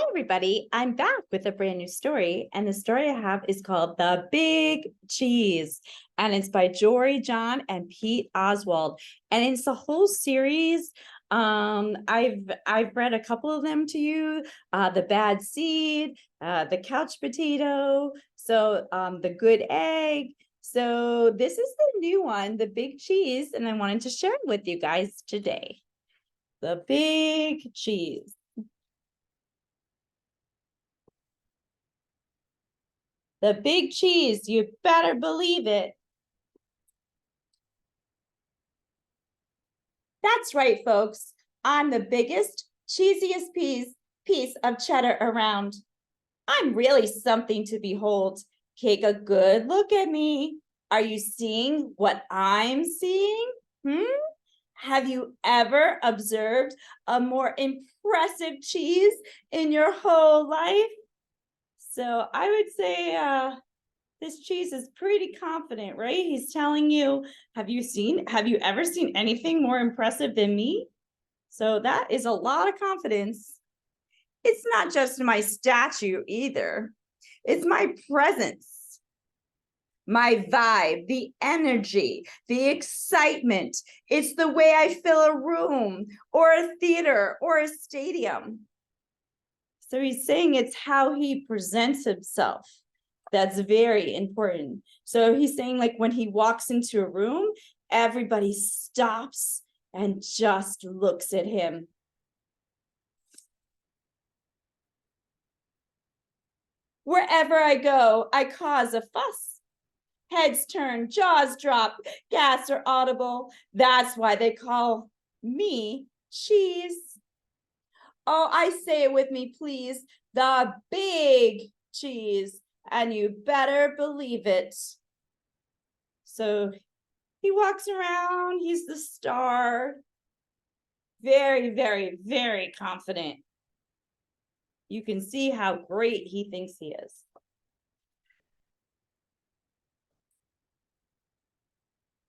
everybody, I'm back with a brand new story, and the story I have is called The Big Cheese, and it's by Jory John and Pete Oswald, and it's a whole series. I've read a couple of them to you, The Bad Seed, The Couch Potato, The Good Egg. So this is the new one, The Big Cheese, and I wanted to share it with you guys today. The Big Cheese. The big cheese, you better believe it. That's right, folks. I'm the biggest, cheesiest piece of cheddar around. I'm really something to behold. Take a good look at me. Are you seeing what I'm seeing? Have you ever observed a more impressive cheese in your whole life? So I would say this cheese is pretty confident, right? He's telling you, have you ever seen anything more impressive than me? So that is a lot of confidence. It's not just my statue either. It's my presence, my vibe, the energy, the excitement. It's the way I fill a room or a theater or a stadium. So he's saying it's how he presents himself. That's very important. So he's saying, like, when he walks into a room, everybody stops and just looks at him. Wherever I go, I cause a fuss. Heads turn, jaws drop, gasps are audible. That's why they call me cheese. Oh, I say it with me, please. The big cheese. And you better believe it. So he walks around. He's the star. Very, very, very confident. You can see how great he thinks he is.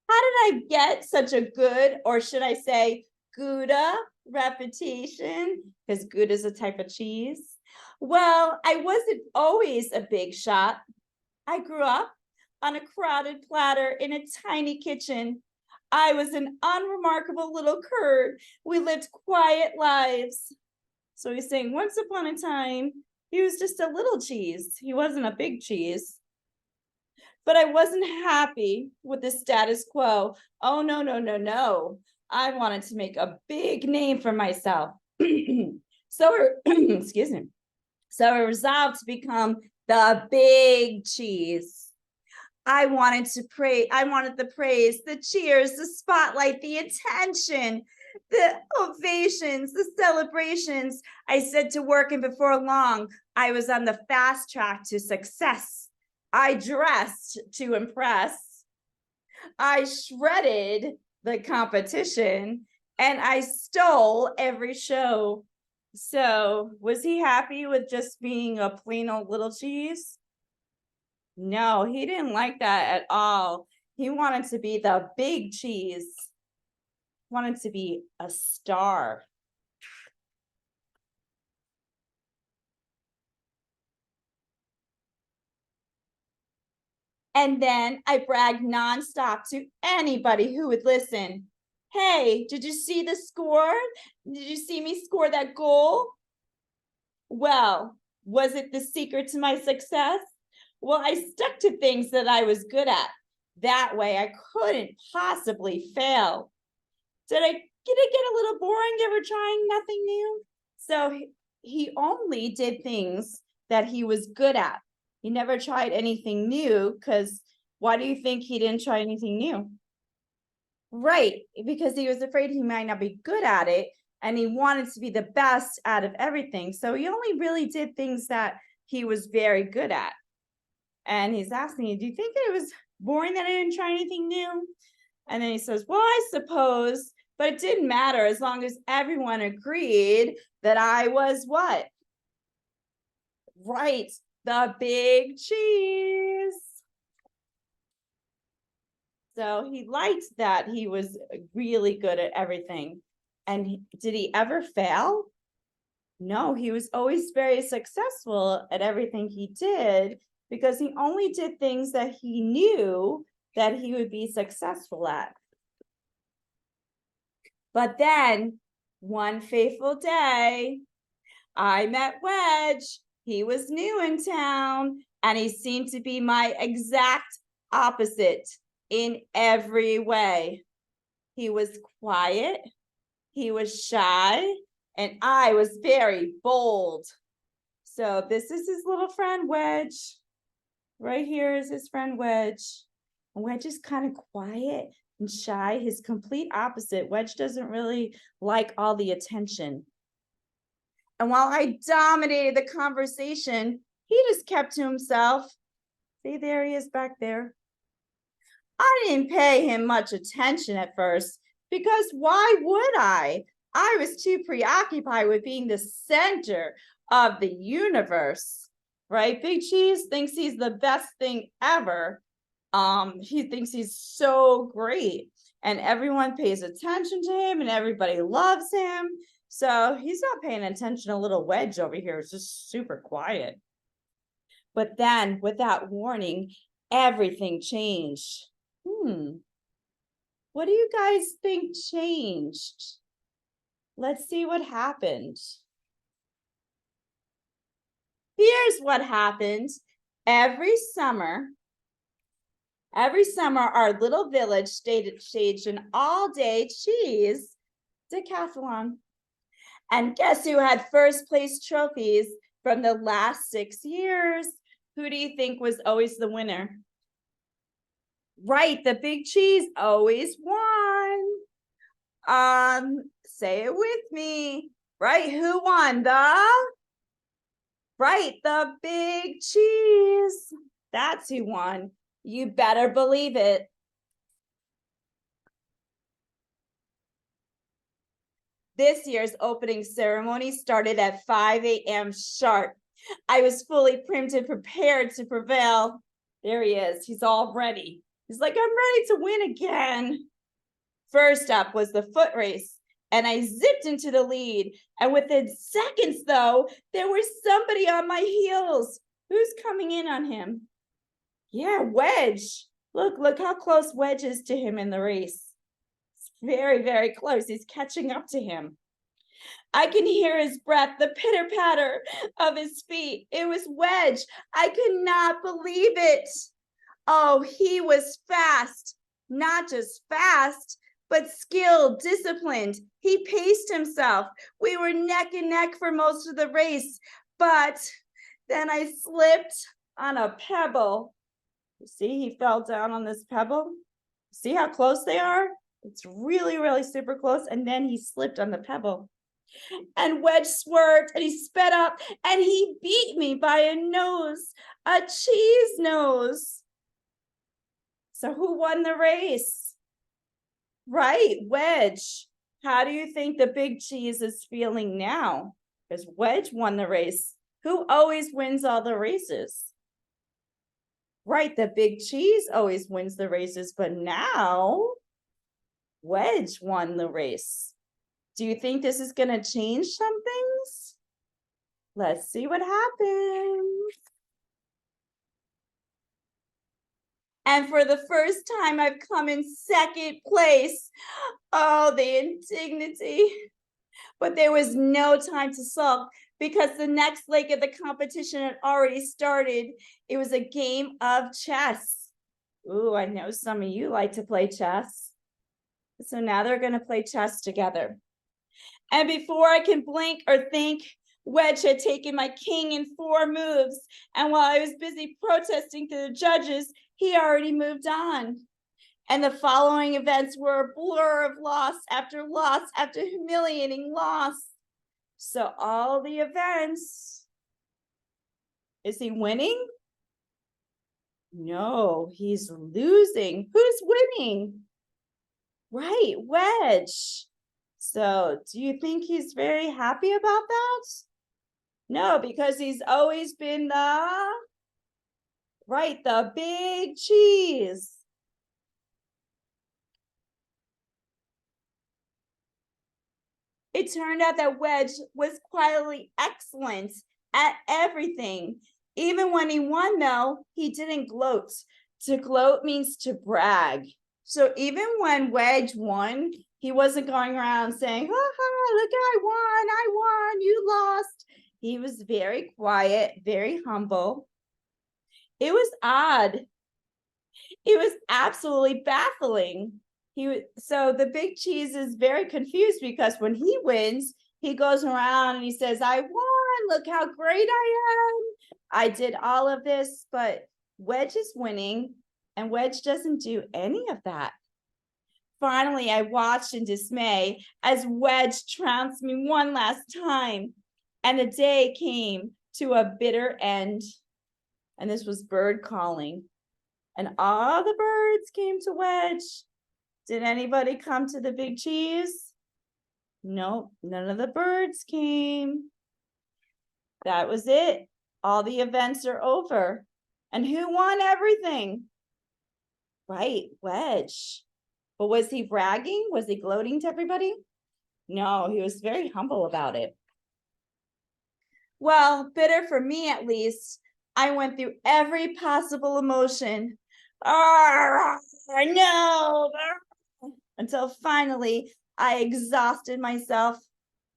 How did I get such a good, or should I say Gouda reputation? Because Gouda is a type of cheese. Well, I wasn't always a big shot. I grew up on a crowded platter in a tiny kitchen. I was an unremarkable little curd. We lived quiet lives. So he's saying once upon a time, he was just a little cheese. He wasn't a big cheese. But I wasn't happy with the status quo. Oh, no, no, no, no. I wanted to make a big name for myself. Excuse me. So I resolved to become the big cheese. I wanted the praise, the cheers, the spotlight, the attention, the ovations, the celebrations. I set to work, and before long, I was on the fast track to success. I dressed to impress. I shredded the competition, and I stole every show. So was he happy with just being a plain old little cheese? No, he didn't like that at all. He wanted to be the big cheese, wanted to be a star. And then I bragged nonstop to anybody who would listen. Hey, did you see the score? Did you see me score that goal? Well, was it the secret to my success? Well, I stuck to things that I was good at. That way I couldn't possibly fail. Did it get a little boring ever trying nothing new? So he only did things that he was good at. He never tried anything new, because why do you think he didn't try anything new? Right, because he was afraid he might not be good at it, and he wanted to be the best out of everything. So he only really did things that he was very good at. And he's asking you, do you think that it was boring that I didn't try anything new? And then he says, well, I suppose, but it didn't matter as long as everyone agreed that I was what? Right, the big cheese. So he liked that he was really good at everything. And did he ever fail? No, he was always very successful at everything he did because he only did things that he knew that he would be successful at. But then one fateful day, I met Wedge. He was new in town and he seemed to be my exact opposite in every way. He was quiet, he was shy, and I was very bold. So this is his little friend Wedge. Right here is his friend Wedge. And Wedge is kind of quiet and shy, his complete opposite. Wedge doesn't really like all the attention. And while I dominated the conversation, he just kept to himself. See, there he is back there. I didn't pay him much attention at first because why would I? I was too preoccupied with being the center of the universe, right? Big Cheese thinks he's the best thing ever. He thinks he's so great, and everyone pays attention to him, and everybody loves him. So he's not paying attention to little Wedge over here. It's just super quiet. But then, without warning, everything changed. What do you guys think changed? Let's see what happened. Here's what happened. Every summer, our little village staged an all-day cheese decathlon. And guess who had first place trophies from the last 6 years? Who do you think was always the winner? Right, the Big Cheese always won. Say it with me. Right, who won? Right, the Big Cheese. That's who won. You better believe it. This year's opening ceremony started at 5 a.m. sharp. I was fully primed and prepared to prevail. There he is. He's all ready. He's like, I'm ready to win again. First up was the foot race, and I zipped into the lead. And within seconds, though, there was somebody on my heels. Who's coming in on him? Yeah, Wedge. Look how close Wedge is to him in the race. It's very, very close. He's catching up to him. I can hear his breath, the pitter patter of his feet. It was Wedge. I could not believe it. Oh, he was fast. Not just fast, but skilled, disciplined. He paced himself. We were neck and neck for most of the race, but then I slipped on a pebble. You see, he fell down on this pebble. See how close they are? It's really, really super close. And then he slipped on the pebble. And Wedge swerved and he sped up and he beat me by a nose, a cheese nose. So who won the race? Right, Wedge. How do you think the Big Cheese is feeling now? Because Wedge won the race. Who always wins all the races? Right, the Big Cheese always wins the races, but now Wedge won the race. Do you think this is going to change some things? Let's see what happens. And for the first time, I've come in second place. Oh, the indignity. But there was no time to sulk because the next leg of the competition had already started. It was a game of chess. Ooh, I know some of you like to play chess. So now they're going to play chess together. And before I can blink or think, Wedge had taken my king in 4 moves. And while I was busy protesting to the judges, he already moved on. And the following events were a blur of loss after humiliating loss. So all the events, is he winning? No, he's losing. Who's winning? Right, Wedge. So do you think he's very happy about that? No, because he's always been the Big Cheese. It turned out that Wedge was quietly excellent at everything. Even when he won, though, he didn't gloat. To gloat means to brag. So even when Wedge won, he wasn't going around saying, ha ha, look, I won, you lost. He was very quiet, very humble. It was odd. It was absolutely baffling. So the big cheese is very confused because when he wins, he goes around and he says, I won, look how great I am. I did all of this, but Wedge is winning and Wedge doesn't do any of that. Finally, I watched in dismay as Wedge trounced me one last time, and the day came to a bitter end. And this was bird calling. And all the birds came to Wedge. Did anybody come to the big cheese? Nope, none of the birds came. That was it. All the events are over. And who won everything? Right, Wedge. But was he bragging? Was he gloating to everybody? No, he was very humble about it. Well, bitter for me at least. I went through every possible emotion. No, until finally I exhausted myself.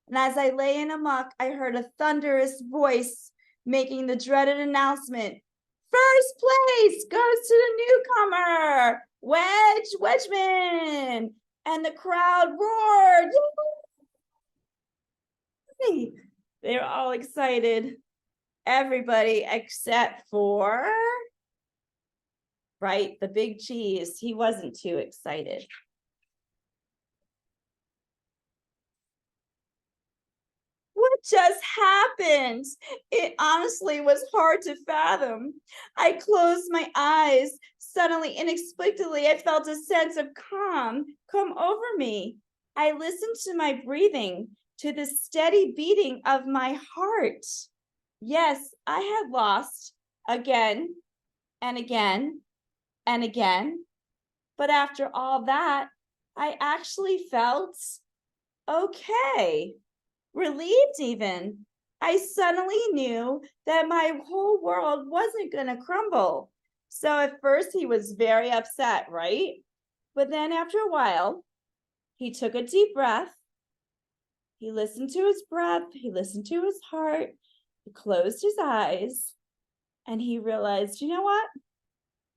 And as I lay in a muck, I heard a thunderous voice making the dreaded announcement. First place goes to the newcomer, Wedgman. And the crowd roared. Yay! They were all excited. Everybody except for, right, the big cheese. He wasn't too excited. What just happened? It honestly was hard to fathom. I closed my eyes. Suddenly, inexplicably, I felt a sense of calm come over me. I listened to my breathing, to the steady beating of my heart. Yes, I had lost again and again and again. But after all that, I actually felt okay. Relieved even. I suddenly knew that my whole world wasn't going to crumble. So at first he was very upset, right? But then after a while, he took a deep breath. He listened to his breath. He listened to his heart. He closed his eyes and he realized, you know what?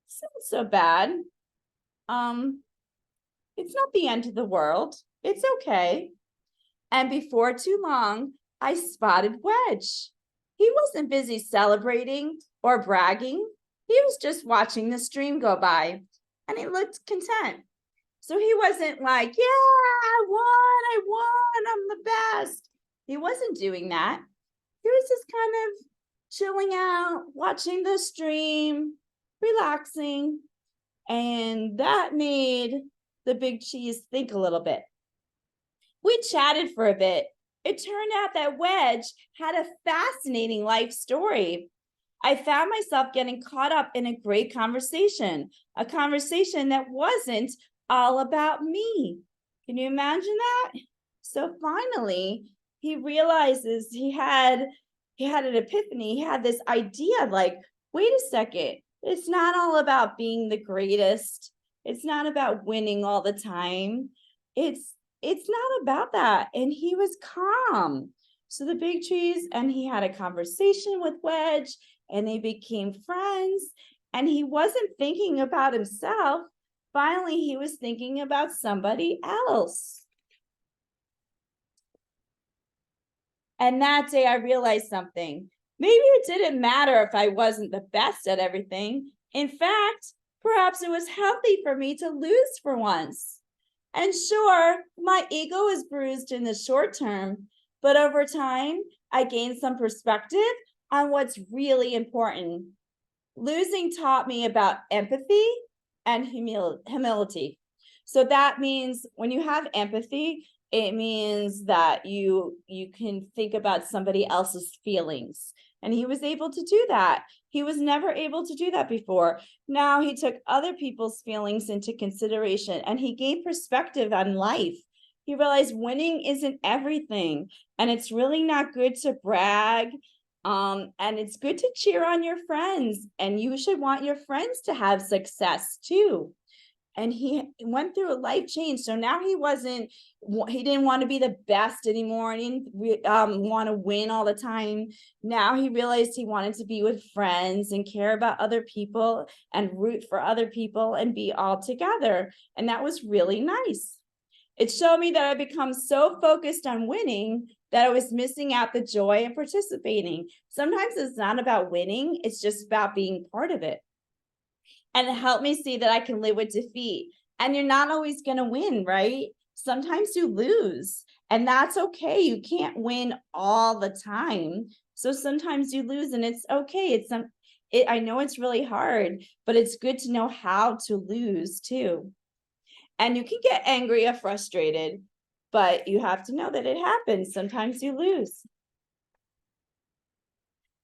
This isn't so bad. It's not the end of the world. It's okay. And before too long, I spotted Wedge. He wasn't busy celebrating or bragging. He was just watching the stream go by, and he looked content. So he wasn't like, yeah, I won, I'm the best. He wasn't doing that. He was just kind of chilling out, watching the stream, relaxing. And that made the big cheese think a little bit. We chatted for a bit. It turned out that Wedge had a fascinating life story. I found myself getting caught up in a great conversation, a conversation that wasn't all about me. Can you imagine that? So finally, he realizes he had an epiphany. He had this idea like, wait a second, it's not all about being the greatest. It's not about winning all the time. It's not about that. And he was calm. So the big cheese, and he had a conversation with Wedge, and they became friends. And he wasn't thinking about himself. Finally, he was thinking about somebody else. And that day I realized something. Maybe it didn't matter if I wasn't the best at everything. In fact, perhaps it was healthy for me to lose for once. And sure, my ego is bruised in the short term, but over time, I gained some perspective on what's really important. Losing taught me about empathy and humility. So that means when you have empathy, it means that you can think about somebody else's feelings. And he was able to do that. He was never able to do that before. Now he took other people's feelings into consideration and he gained perspective on life. He realized winning isn't everything, and it's really not good to brag. And it's good to cheer on your friends, and you should want your friends to have success too. And he went through a life change. So now he didn't want to be the best anymore. And he didn't want to win all the time. Now he realized he wanted to be with friends and care about other people and root for other people and be all together. And that was really nice. It showed me that I become so focused on winning that I was missing out the joy of participating. Sometimes it's not about winning, it's just about being part of it. And it helped me see that I can live with defeat. And you're not always going to win, right? Sometimes you lose, and that's okay. You can't win all the time. So sometimes you lose, and it's okay. I know it's really hard, but it's good to know how to lose too. And you can get angry or frustrated, but you have to know that it happens. Sometimes you lose.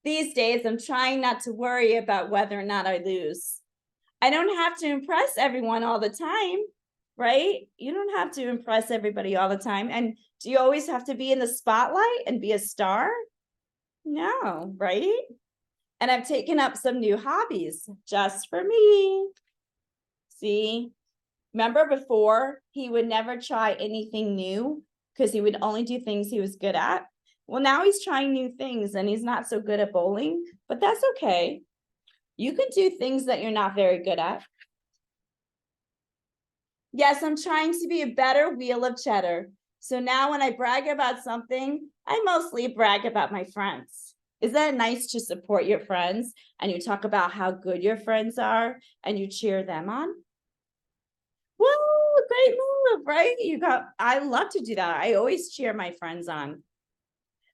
These days, I'm trying not to worry about whether or not I lose. I don't have to impress everyone all the time, right? You don't have to impress everybody all the time. And do you always have to be in the spotlight and be a star? No, right? And I've taken up some new hobbies just for me. See, remember before he would never try anything new because he would only do things he was good at? Well, now he's trying new things and he's not so good at bowling, but that's okay. You can do things that you're not very good at. Yes, I'm trying to be a better wheel of cheddar. So now when I brag about something, I mostly brag about my friends. Is that nice to support your friends and you talk about how good your friends are and you cheer them on? Whoa, great move, right? I love to do that. I always cheer my friends on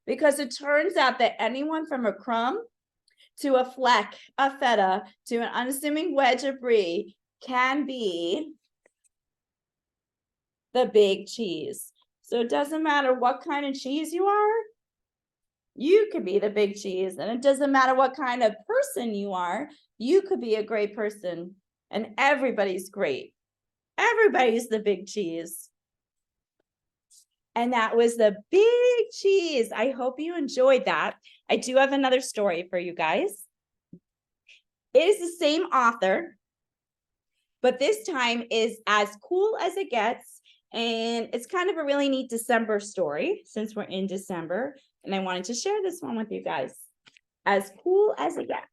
because it turns out that anyone from a crumb to a fleck, a feta, to an unassuming wedge of brie can be the big cheese. So it doesn't matter what kind of cheese you are, you could be the big cheese. And it doesn't matter what kind of person you are, you could be a great person. And everybody's great. Everybody's the big cheese. And that was the big cheese. I hope you enjoyed that. I do have another story for you guys. It is the same author, but this time is As Cool as It Gets. And it's kind of a really neat December story since we're in December. And I wanted to share this one with you guys. As Cool as It Gets.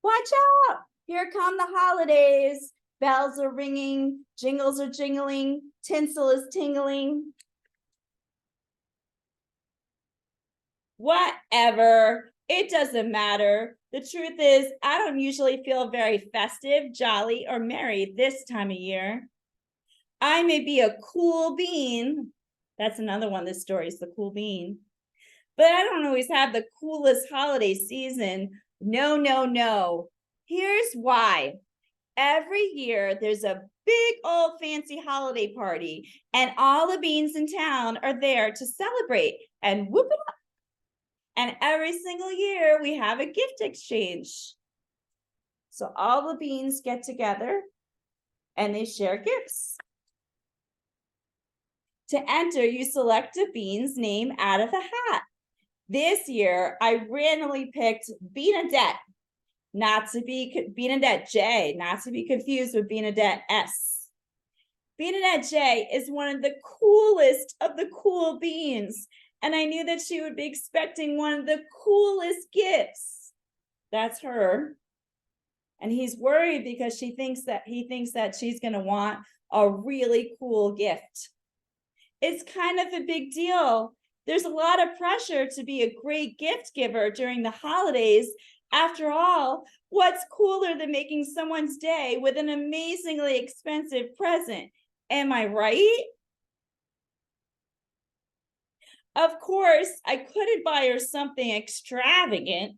Watch out! Here come the holidays. Bells are ringing, jingles are jingling, tinsel is tingling. Whatever. It doesn't matter. The truth is, I don't usually feel very festive, jolly, or merry this time of year. I may be a cool bean. That's another one of the stories, the cool bean. But I don't always have the coolest holiday season. No, no, no. Here's why. Every year, there's a big old fancy holiday party, and all the beans in town are there to celebrate and whoop it up. And every single year, we have a gift exchange. So all the beans get together and they share gifts. To enter, you select a bean's name out of the hat. This year, I randomly picked Beanadette, not to be Beanadette J, not to be confused with Beanadette S. Beanadette J is one of the coolest of the cool beans, and I knew that she would be expecting one of the coolest gifts. That's her. And he's worried because he thinks that she's going to want a really cool gift. It's kind of a big deal. There's a lot of pressure to be a great gift giver during the holidays. After all, what's cooler than making someone's day with an amazingly expensive present? Am I right? Of course, I couldn't buy her something extravagant.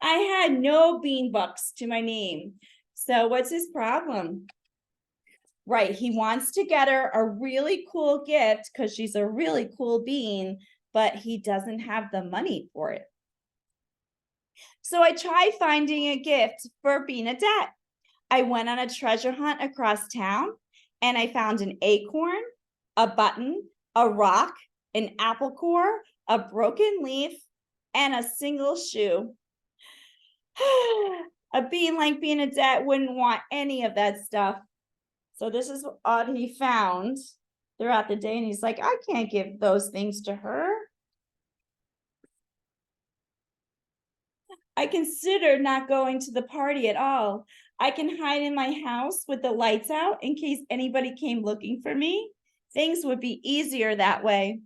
I had no bean bucks to my name. So what's his problem? Right, he wants to get her a really cool gift because she's a really cool bean, but he doesn't have the money for it. So I tried finding a gift for Bernadette. I went on a treasure hunt across town and I found an acorn, a button, a rock, an apple core, a broken leaf, and a single shoe. A being like Bernadette wouldn't want any of that stuff. So this is what he found throughout the day. And he's like, I can't give those things to her. I considered not going to the party at all. I can hide in my house with the lights out in case anybody came looking for me. Things would be easier that way.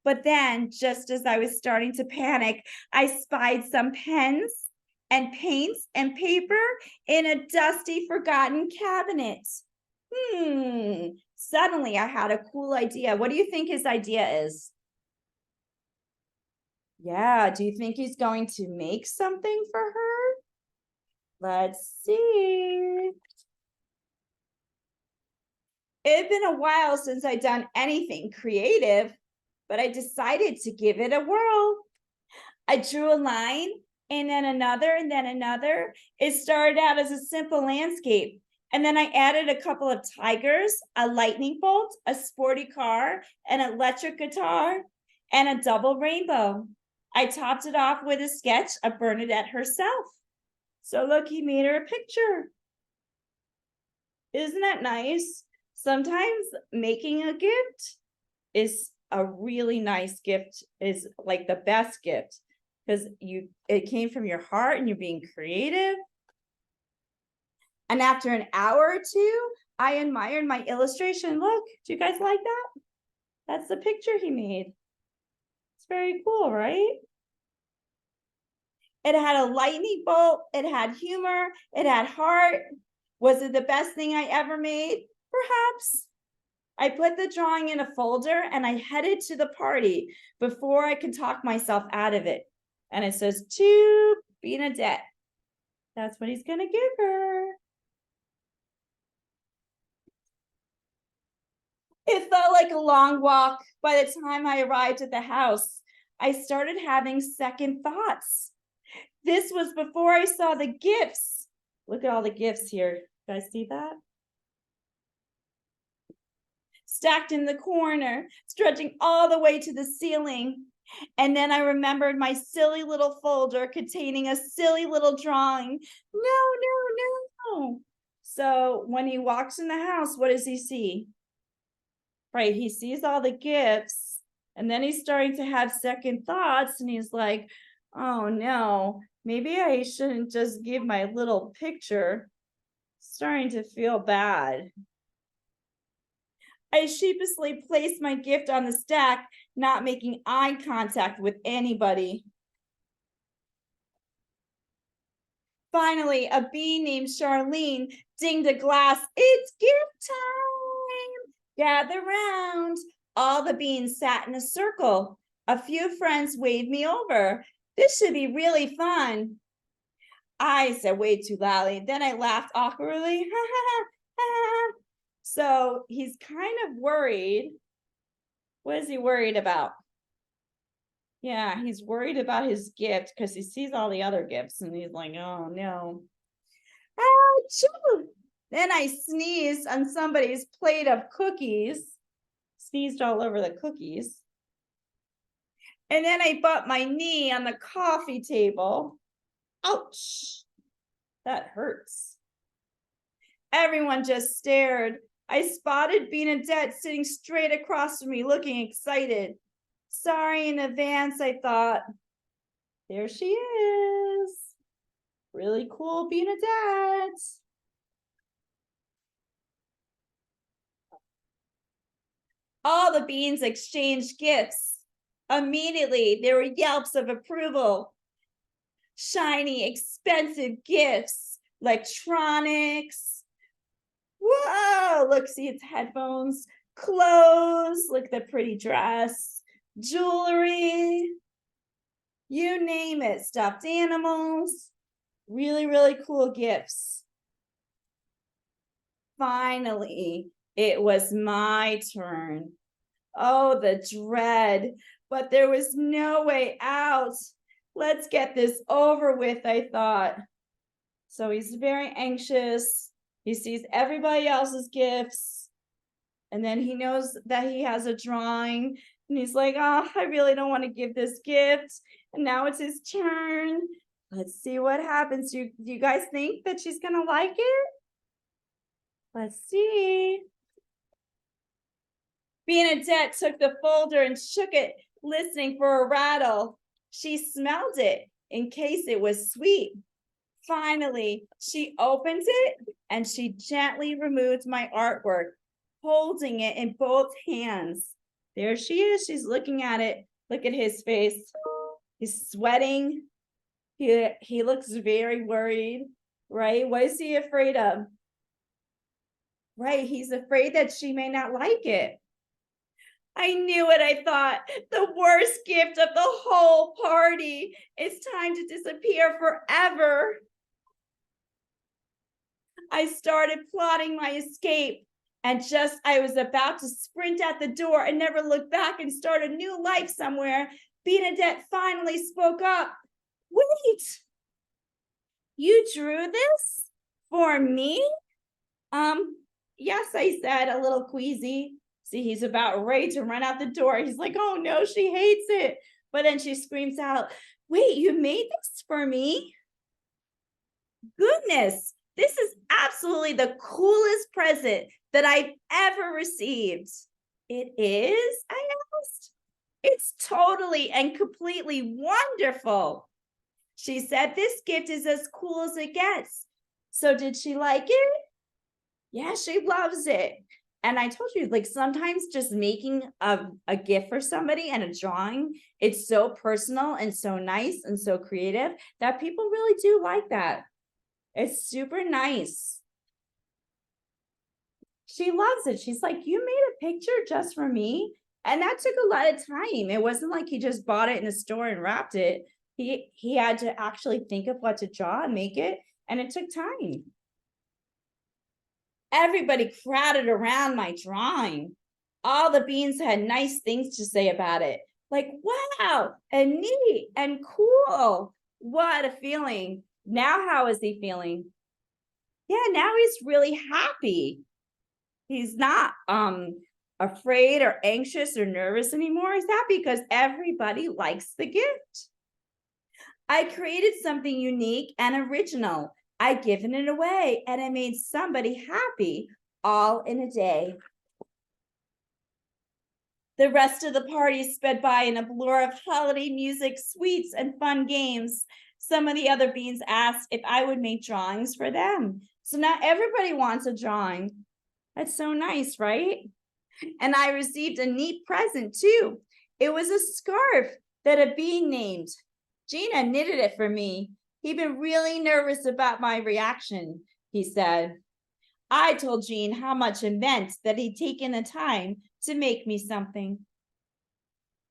But then, just as I was starting to panic, I spied some pens and paints and paper in a dusty, forgotten cabinet. Suddenly I had a cool idea. What do you think his idea is? Yeah, do you think he's going to make something for her? Let's see. It had been a while since I'd done anything creative, but I decided to give it a whirl. I drew a line and then another and then another. It started out as a simple landscape. And then I added a couple of tigers, a lightning bolt, a sporty car, an electric guitar, and a double rainbow. I topped it off with a sketch of Bernadette herself. So look, he made her a picture. Isn't that nice? Sometimes making a gift is a really nice gift, is like the best gift, because it came from your heart and you're being creative. And after an hour or two, I admired my illustration. Look, do you guys like that? That's the picture he made. It's very cool, right? It had a lightning bolt, it had humor, it had heart. Was it the best thing I ever made? Perhaps. I put the drawing in a folder and I headed to the party before I could talk myself out of it. And it says, to Bernadette. That's what he's going to give her. It felt like a long walk. By the time I arrived at the house, I started having second thoughts. This was before I saw the gifts. Look at all the gifts here. You guys see that? Stacked in the corner, stretching all the way to the ceiling. And then I remembered my silly little folder containing a silly little drawing. No. So when he walks in the house, what does he see? Right, he sees all the gifts, and then he's starting to have second thoughts, and he's like, oh no, maybe I shouldn't just give my little picture. Starting to feel bad. I sheepishly placed my gift on the stack, not making eye contact with anybody. Finally, a bee named Charlene dinged a glass. It's gift time! Gather round. All the beans sat in a circle. A few friends waved me over. This should be really fun. I said way too loudly. Then I laughed awkwardly. So he's kind of worried. What is he worried about? Yeah, he's worried about his gift because he sees all the other gifts and he's like, oh no. Achoo! Then I sneezed on somebody's plate of cookies. Sneezed all over the cookies. And then I bumped my knee on the coffee table. Ouch. That hurts. Everyone just stared. I spotted Bernadette sitting straight across from me, looking excited. Sorry in advance, I thought. There she is. Really cool Bernadette. All the beans exchanged gifts. Immediately, there were yelps of approval. Shiny, expensive gifts, electronics. Whoa, look, see its headphones, clothes, look at the pretty dress, jewelry, you name it, stuffed animals, really cool gifts. Finally, it was my turn. Oh, the dread, but there was no way out. Let's get this over with, I thought. So he's very anxious. He sees everybody else's gifts. And then he knows that he has a drawing. And he's like, oh, I really don't want to give this gift. And now it's his turn. Let's see what happens. Do you guys think that she's going to like it? Let's see. Bernadette took the folder and shook it, listening for a rattle. She smelled it in case it was sweet. Finally, she opened it and she gently removed my artwork, holding it in both hands. There she is. She's looking at it. Look at his face. He's sweating. He looks very worried, right? What is he afraid of? Right, he's afraid that she may not like it. I knew it, I thought. The worst gift of the whole party. It's time to disappear forever. I started plotting my escape, and just I was about to sprint out the door and never look back and start a new life somewhere, Bernadette finally spoke up. Wait, you drew this for me? Yes, I said, a little queasy. See, he's about ready to run out the door. He's like, oh no, she hates it. But then she screams out, wait, you made this for me? Goodness, this is absolutely the coolest present that I've ever received. It is? I asked. It's totally and completely wonderful. She said this gift is as cool as it gets. So did she like it? Yeah, she loves it. And I told you, like, sometimes just making a gift for somebody and a drawing, it's so personal and so nice and so creative that people really do like that. It's super nice. She loves it. She's like, you made a picture just for me? And that took a lot of time. It wasn't like he just bought it in a store and wrapped it. He had to actually think of what to draw and make it, and it took time. Everybody crowded around my drawing. All the beans had nice things to say about it. Like, wow, and neat and cool. What a feeling. Now, how is he feeling? Yeah, now he's really happy. He's not afraid or anxious or nervous anymore. He's happy because everybody likes the gift. I created something unique and original. I'd given it away and I made somebody happy all in a day. The rest of the party sped by in a blur of holiday music, sweets, and fun games. Some of the other beans asked if I would make drawings for them. So now everybody wants a drawing. That's so nice, right? And I received a neat present too. It was a scarf that a bean named Gina knitted it for me. He'd been really nervous about my reaction, he said. I told Gene how much it meant that he'd taken the time to make me something.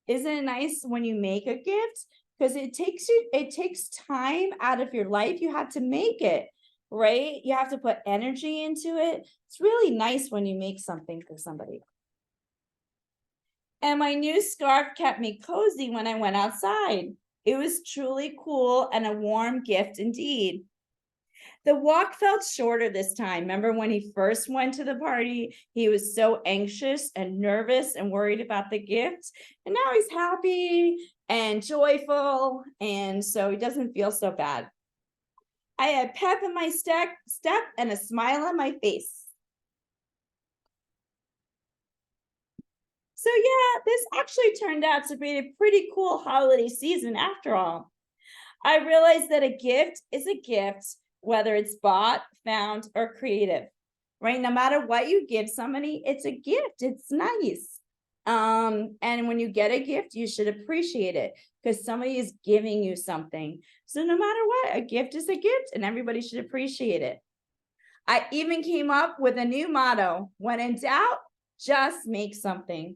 Isn't it nice when you make a gift? Because it takes time out of your life. You have to make it, right? You have to put energy into it. It's really nice when you make something for somebody. And my new scarf kept me cozy when I went outside. It was truly cool and a warm gift indeed. The walk felt shorter this time. Remember when he first went to the party, he was so anxious and nervous and worried about the gift. And now he's happy and joyful. And so he doesn't feel so bad. I had pep in my step and a smile on my face. So yeah, this actually turned out to be a pretty cool holiday season after all. I realized that a gift is a gift, whether it's bought, found, or creative, right? No matter what you give somebody, it's a gift. It's nice. And when you get a gift, you should appreciate it because somebody is giving you something. So no matter what, a gift is a gift and everybody should appreciate it. I even came up with a new motto: when in doubt, just make something.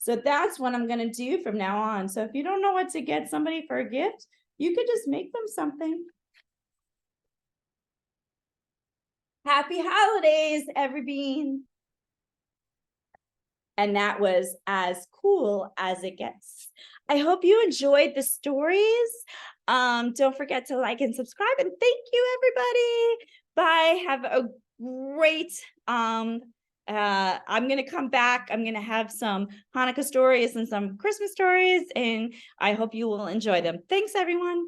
So that's what I'm going to do from now on. So if you don't know what to get somebody for a gift, you could just make them something. Happy holidays, every bean. And that was as cool as it gets. I hope you enjoyed the stories. Don't forget to like and subscribe. And thank you, everybody. Bye. Have a great I'm gonna come back. I'm gonna have some Hanukkah stories and some Christmas stories, and I hope you will enjoy them. Thanks, everyone.